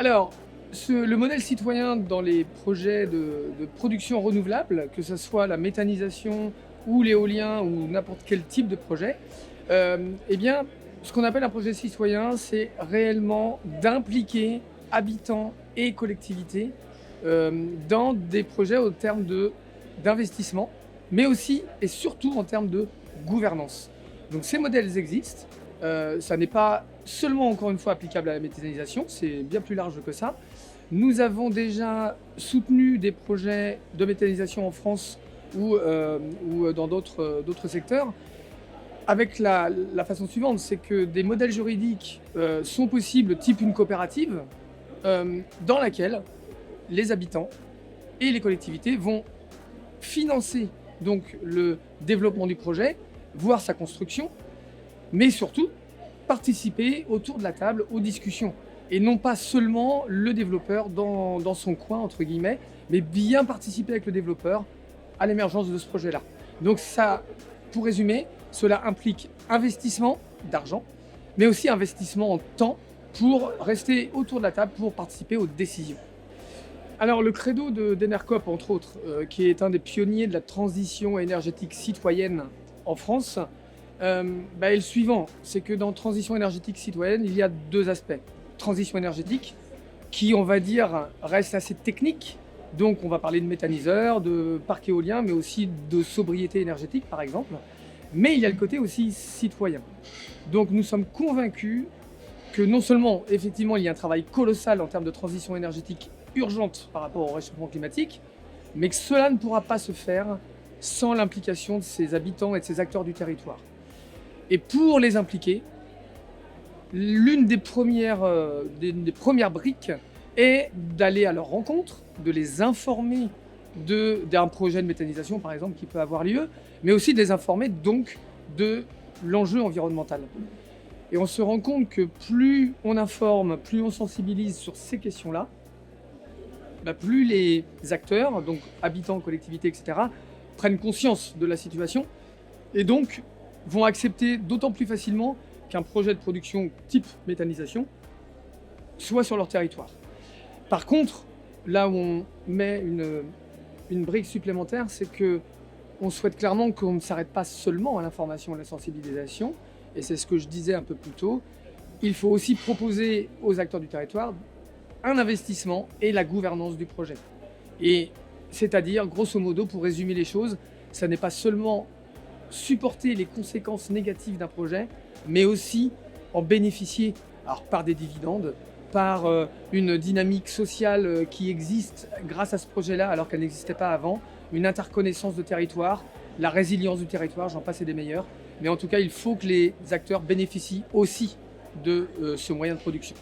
Alors, le modèle citoyen dans les projets de production renouvelable, que ce soit la méthanisation ou l'éolien ou n'importe quel type de projet, eh bien, ce qu'on appelle un projet citoyen, c'est réellement d'impliquer habitants et collectivités dans des projets au terme d'investissement, mais aussi et surtout en termes de gouvernance. Donc ces modèles existent. Ça n'est pas seulement, encore une fois, applicable à la méthanisation, c'est bien plus large que ça. Nous avons déjà soutenu des projets de méthanisation en France ou dans d'autres secteurs, avec la façon suivante, c'est que des modèles juridiques sont possibles, type une coopérative, dans laquelle les habitants et les collectivités vont financer donc le développement du projet, voire sa construction, mais surtout participer autour de la table aux discussions. Et non pas seulement le développeur dans son coin, entre guillemets, mais bien participer avec le développeur à l'émergence de ce projet-là. Donc ça, pour résumer, cela implique investissement d'argent, mais aussi investissement en temps pour rester autour de la table, pour participer aux décisions. Alors le credo d'Enercop, entre autres, qui est un des pionniers de la transition énergétique citoyenne en France, est le suivant. C'est que dans transition énergétique citoyenne, il y a deux aspects. Transition énergétique, qui, on va dire, reste assez technique. Donc on va parler de méthaniseurs, de parcs éoliens, mais aussi de sobriété énergétique, par exemple. Mais il y a le côté aussi citoyen. Donc nous sommes convaincus que non seulement, effectivement, il y a un travail colossal en termes de transition énergétique urgente par rapport au réchauffement climatique, mais que cela ne pourra pas se faire sans l'implication de ces habitants et de ces acteurs du territoire. Et pour les impliquer, l'une des premières briques est d'aller à leur rencontre, de les informer d'un projet de méthanisation, par exemple, qui peut avoir lieu, mais aussi de les informer donc de l'enjeu environnemental. Et on se rend compte que plus on informe, plus on sensibilise sur ces questions-là, plus les acteurs, donc habitants, collectivités, etc., prennent conscience de la situation et donc vont accepter d'autant plus facilement qu'un projet de production type méthanisation soit sur leur territoire. Par contre, là où on met une brique supplémentaire, c'est qu'on souhaite clairement qu'on ne s'arrête pas seulement à l'information et à la sensibilisation, et c'est ce que je disais un peu plus tôt. Il faut aussi proposer aux acteurs du territoire un investissement et la gouvernance du projet. Et c'est-à-dire, grosso modo, pour résumer les choses, ça n'est pas seulement supporter les conséquences négatives d'un projet, mais aussi en bénéficier, alors par des dividendes, par une dynamique sociale qui existe grâce à ce projet-là alors qu'elle n'existait pas avant, une interconnaissance de territoire, la résilience du territoire, j'en passe et des meilleurs. Mais en tout cas, il faut que les acteurs bénéficient aussi de ce moyen de production.